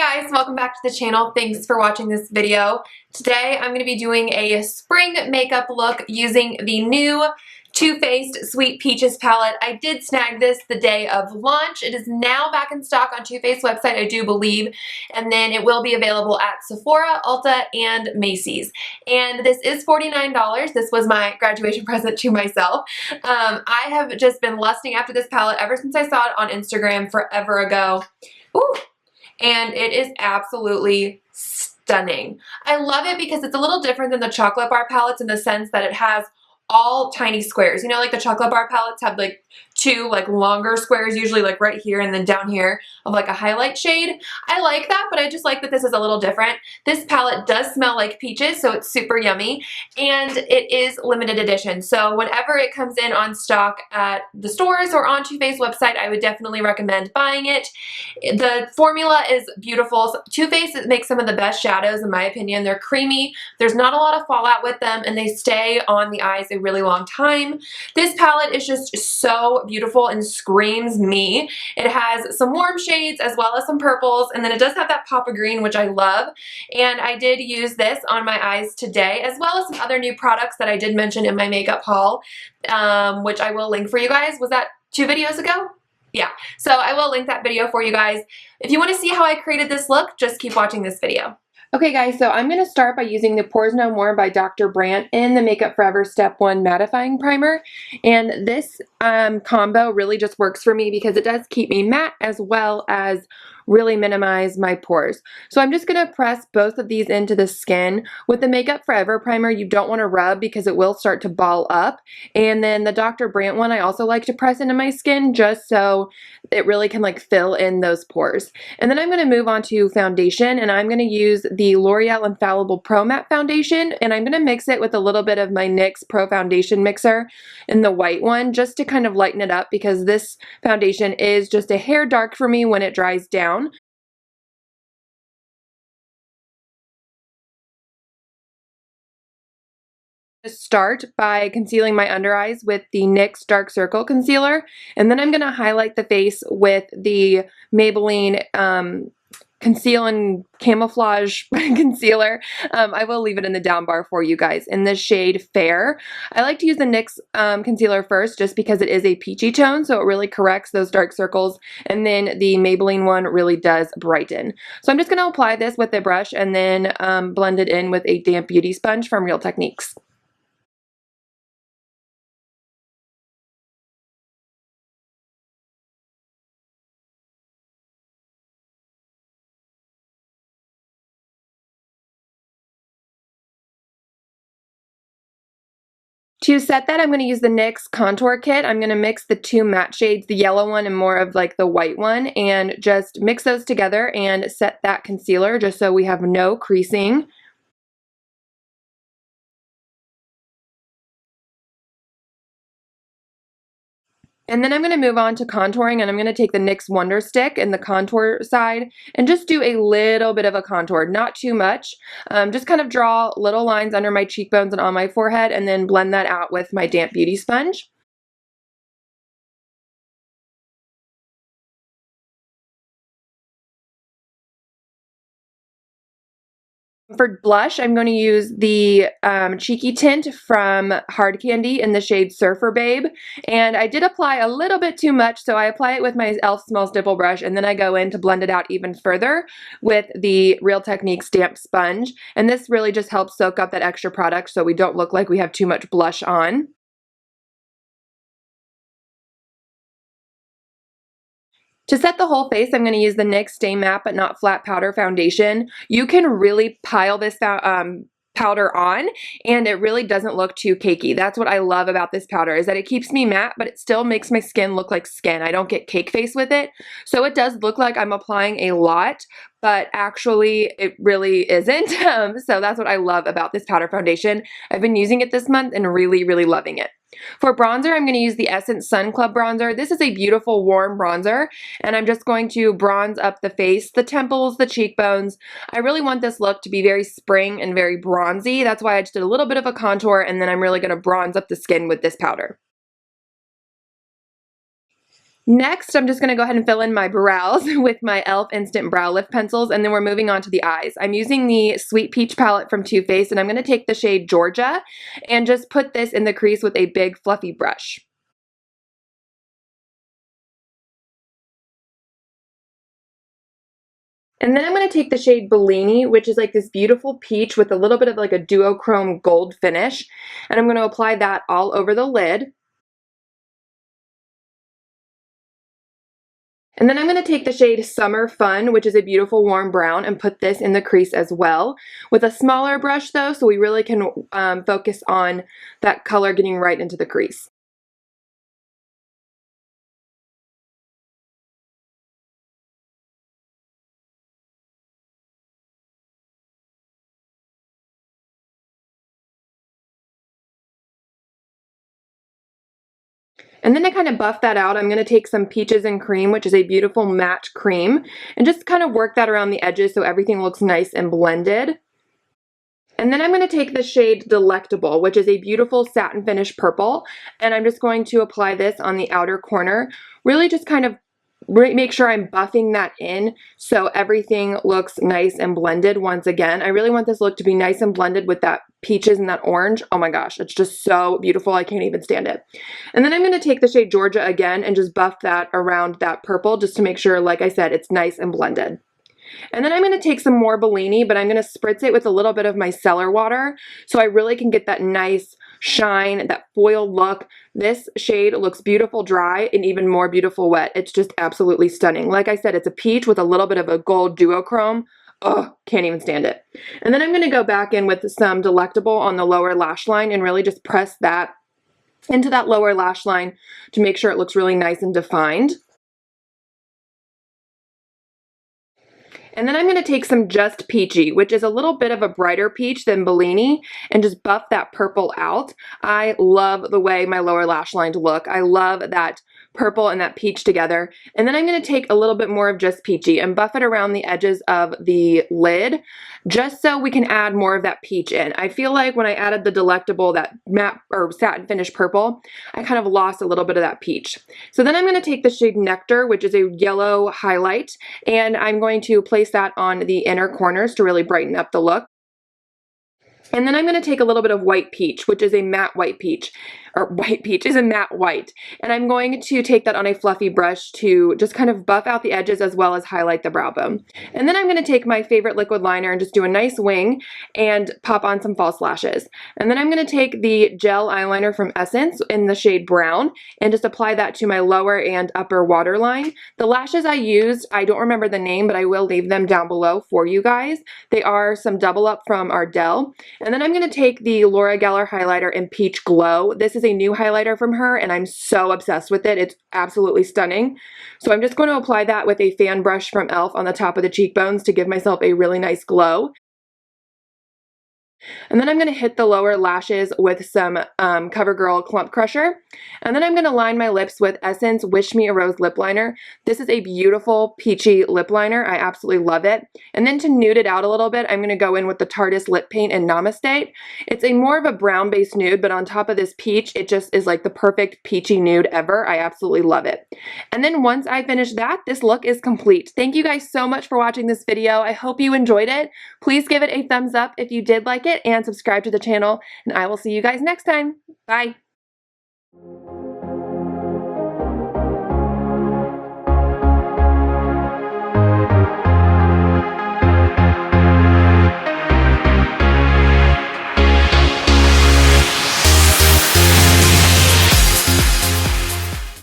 guys, welcome back to the channel. Thanks for watching this video. Today I'm going to be doing a spring makeup look using the new Too Faced Sweet Peaches palette. I did snag this the day of launch. It is now back in stock on Too Faced website, I do believe, and then it will be available at Sephora, Ulta, and Macy's. And this is $49. This was my graduation present to myself. I have just been lusting after this palette ever since I saw it on Instagram forever ago. Ooh. And it is absolutely stunning. I love it because it's a little different than the chocolate bar palettes in the sense that it has all tiny squares. You know, like the chocolate bar palettes have like two like longer squares, usually like right here and then down here of like a highlight shade. I like that, but I just like that this is a little different. This palette does smell like peaches, so it's super yummy, and it is limited edition. So whenever it comes in on stock at the stores or on Too Faced website, I would definitely recommend buying it. The formula is beautiful. Too Faced makes some of the best shadows in my opinion. They're creamy, there's not a lot of fallout with them, and they stay on the eyes a really long time. This palette is just so beautiful and screams me. It has some warm shades as well as some purples, and then it does have that pop of green, which I love. And I did use this on my eyes today, as well as some other new products that I did mention in my makeup haul, which I will link for you guys. Was that 2 videos ago? Yeah, so I will link that video for you guys. If you want to see how I created this look, just keep watching this video. Okay guys, so I'm going to start by using the Pores No More by Dr. Brandt in the Makeup Forever Step 1 Mattifying Primer. And this combo really just works for me because it does keep me matte as well as really minimize my pores. So I'm just going to press both of these into the skin. With the Makeup Forever primer, you don't want to rub because it will start to ball up. And then the Dr. Brandt one, I also like to press into my skin just so it really can like fill in those pores. And then I'm going to move on to foundation, and I'm going to use the L'Oreal Infallible Pro Matte Foundation, and I'm going to mix it with a little bit of my NYX Pro Foundation Mixer in the white one just to kind of lighten it up because this foundation is just a hair dark for me when it dries down. Start by concealing my under eyes with the NYX Dark Circle Concealer, and then I'm going to highlight the face with the Maybelline Conceal and Camouflage Concealer. I will leave it in the down bar for you guys in the shade Fair. I like to use the NYX concealer first just because it is a peachy tone, so it really corrects those dark circles, and then the Maybelline one really does brighten. So I'm just going to apply this with a brush and then blend it in with a damp beauty sponge from Real Techniques. To set that, I'm going to use the NYX Contour Kit. I'm going to mix the two matte shades, the yellow one and more of like the white one, and just mix those together and set that concealer just so we have no creasing. And then I'm going to move on to contouring, and I'm going to take the NYX Wonder Stick in the contour side and just do a little bit of a contour, not too much. Just kind of draw little lines under my cheekbones and on my forehead, and then blend that out with my damp beauty sponge. For blush, I'm going to use the Cheeky Tint from Hard Candy in the shade Surfer Babe. And I did apply a little bit too much, so I apply it with my e.l.f. Small Stipple brush, and then I go in to blend it out even further with the Real Techniques Damp Sponge. And this really just helps soak up that extra product so we don't look like we have too much blush on. To set the whole face, I'm going to use the NYX Stay Matte But Not Flat Powder Foundation. You can really pile this powder on, and it really doesn't look too cakey. That's what I love about this powder, is that it keeps me matte, but it still makes my skin look like skin. I don't get cake face with it. So it does look like I'm applying a lot, but actually it really isn't. So that's what I love about this powder foundation. I've been using it this month and really, really loving it. For bronzer, I'm going to use the Essence Sun Club bronzer. This is a beautiful warm bronzer, and I'm just going to bronze up the face, the temples, the cheekbones. I really want this look to be very spring and very bronzy. That's why I just did a little bit of a contour, and then I'm really going to bronze up the skin with this powder. Next, I'm just going to go ahead and fill in my brows with my e.l.f. Instant Brow Lift Pencils, and then we're moving on to the eyes. I'm using the Sweet Peach palette from Too Faced, and I'm going to take the shade Georgia and just put this in the crease with a big fluffy brush. And then I'm going to take the shade Bellini, which is like this beautiful peach with a little bit of like a duochrome gold finish, and I'm going to apply that all over the lid. And then I'm going to take the shade Summer Fun, which is a beautiful warm brown, and put this in the crease as well. With a smaller brush though, so we really can focus on that color getting right into the crease. And then to kind of buff that out, I'm going to take some Peaches and Cream, which is a beautiful matte cream, and just kind of work that around the edges so everything looks nice and blended. And then I'm going to take the shade Delectable, which is a beautiful satin finish purple, and I'm just going to apply this on the outer corner. Really just kind of make sure I'm buffing that in so everything looks nice and blended once again. I really want this look to be nice and blended with that peaches and that orange. Oh my gosh, it's just so beautiful. I can't even stand it. And then I'm going to take the shade Georgia again and just buff that around that purple just to make sure, like I said, it's nice and blended. And then I'm going to take some more Bellini, but I'm going to spritz it with a little bit of my cellar water so I really can get that nice shine, that foil look. This shade looks beautiful dry and even more beautiful wet. It's just absolutely stunning. Like I said, it's a peach with a little bit of a gold duochrome. Oh, can't even stand it. And then I'm going to go back in with some Delectable on the lower lash line and really just press that into that lower lash line to make sure it looks really nice and defined. And then I'm going to take some Just Peachy, which is a little bit of a brighter peach than Bellini, and just buff that purple out. I love the way my lower lash lines look. I love that purple and that peach together. And then I'm going to take a little bit more of Just Peachy and buff it around the edges of the lid, just so we can add more of that peach in. I feel like when I added the Delectable, that matte or satin finish purple, I kind of lost a little bit of that peach. So then I'm going to take the shade Nectar, which is a yellow highlight, and I'm going to place that on the inner corners to really brighten up the look. And then I'm going to take a little bit of White Peach, which is a matte white peach, or White Peach is a matte white. And I'm going to take that on a fluffy brush to just kind of buff out the edges as well as highlight the brow bone. And then I'm going to take my favorite liquid liner and just do a nice wing and pop on some false lashes. And then I'm going to take the gel eyeliner from Essence in the shade Brown and just apply that to my lower and upper waterline. The lashes I used, I don't remember the name, but I will leave them down below for you guys. They are some Double Up from Ardell. And then I'm going to take the Loreal highlighter in Peach Glow. This is a new highlighter from her, and I'm so obsessed with it. It's absolutely stunning. So I'm just going to apply that with a fan brush from e.l.f. on the top of the cheekbones to give myself a really nice glow. And then I'm going to hit the lower lashes with some Covergirl Clump Crusher. And then I'm going to line my lips with Essence Wish Me a Rose Lip Liner. This is a beautiful peachy lip liner. I absolutely love it. And then to nude it out a little bit, I'm going to go in with the Tarteist Lip Paint in Namaste. It's a more of a brown-based nude, but on top of this peach, it just is like the perfect peachy nude ever. I absolutely love it. And then once I finish that, this look is complete. Thank you guys so much for watching this video. I hope you enjoyed it. Please give it a thumbs up if you did like it, and subscribe to the channel, and I will see you guys next time. Bye!